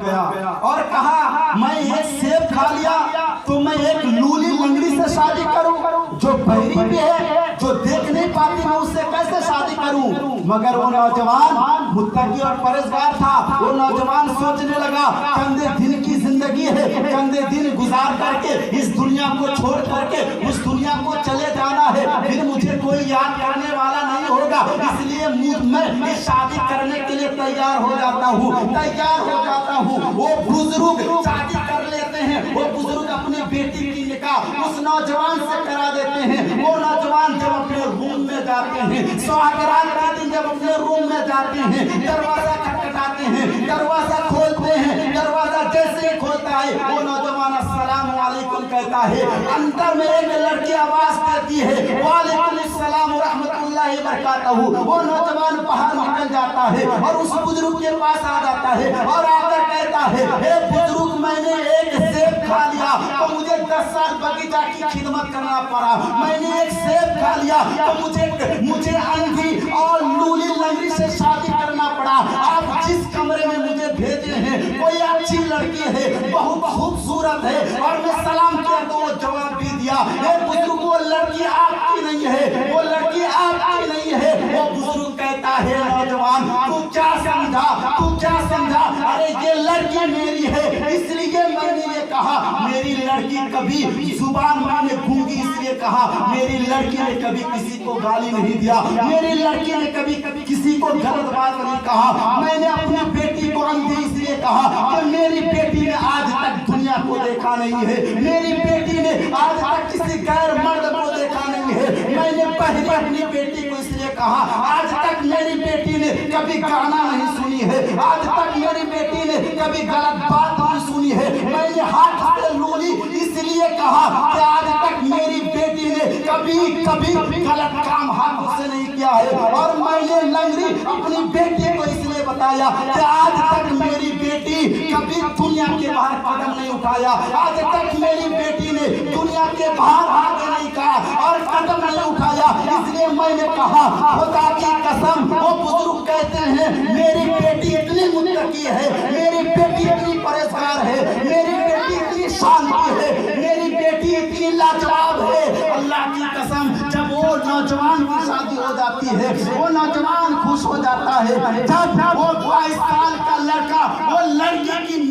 और कहा मैं एक सेब खा लिया तो मैं एक लूली लंगड़ी से शादी करूं, जो बहरी भी है, जो देख नहीं पाती, मैं उससे कैसे शादी करूं। मगर वो नौजवान मुत्तकी और परहेजगार था। वो नौजवान सोचने लगा चंदे दिन की जिंदगी है, चंदे दिन गुजार करके इस दुनिया को छोड़ करके उस दुनिया को चले जाना है, फिर मुझे कोई याद करने वाला नहीं होगा, इसलिए मैं शादी करने के लिए तैयार हो जाता हूँ। वो बुजुर्ग शादी कर लेते हैं, वो बुजुर्ग अपनी बेटी की निकाह उस नौजवान से करा देते हैं। वो नौजवान जब अपने रूम में जाते हैं, सुहागरात के दिन जब अपने रूम में जाते हैं, दरवाजा खटखटाते हैं, दरवाजा खोलते हैं, दरवाजा जैसे ही खोलता है वो नौजवान अस्सलाम वालेकुम कहता है। अंदर में एक लड़की आवाज देती है वालेकुम अस्सलाम रहमतुल्लाहि व बरकातहू। वो नौजवान बाहर निकल जाता है और उस बुजुर्ग के पास आ जाता है और आकर कहता है हे बुजुर्ग, मैंने एक सेब खा लिया तो मुझे 10 साल बगीचा की खिदमत करना पड़ा। मैंने एक सेब खा लिया तो मुझे अंधी और लूली लंगड़ी से शादी करना पड़ा। आप जिस कमरे में मुझे भेजे हैं कोई अच्छी लड़की है, बहुत खूबसूरत है, और मैं सलाम किया तो वो जवाब भी दिया हे बुजुर्ग, वो लड़की आपकी नहीं है, वो लड़की आपकी नहीं है। वो बुजुर्ग कहता है नौजवान तू क्या समझा, अरे ये लड़की मेरी है, इसलिए मैंने ये कहा। मेरी लड़की कभी जुबान मैंने गूंगी, इसलिए कहा। मेरी लड़की ने कभी किसी को गाली नहीं दिया, मेरी लड़की ने कभी किसी को गलत बात नहीं कहा। मैंने अपनी बेटी को अंधी इसलिए कहा कि मेरी बेटी ने आज तक दुनिया को देखा नहीं है, मेरी बेटी ने आज तक किसी गैर मर्द को देखा नहीं है। मैंने पहले अपनी बेटी को इसलिए कहा, आज तक मेरी बेटी ने कभी गाना नहीं सुनी है, आज तक मेरी बेटी ने कभी गलत बात नहीं सुनी है। मैंने हाथ से लूली इसलिए कहा कि आज तक मेरी बेटी ने कभी गलत काम हाथ से नहीं किया है। और मैंने लंगड़ी अपनी बेटी को इसलिए बताया कि आज तक मेरी बेटी कभी दुनिया के बाहर कदम नहीं उठाया, आज तक मेरी बेटी ने दुनिया के बाहर आगे नहीं कहा और कदम नहीं उठाया, इसलिए मैंने कहा खुदा की कसम। वो बुजुर्ग कहते हैं मेरी बेटी इतनी मुत्तकी है, मेरी बेटी इतनी परहेजगार है, मेरी बेटी इतनी शांति है, मेरी बेटी इतनी लाजवाब है। अल्लाह की कसम, जब वो नौजवान की शादी हो जाती है वो नौजवान खुश हो जाता है। जब वो 22 साल का लड़का वो लड़की की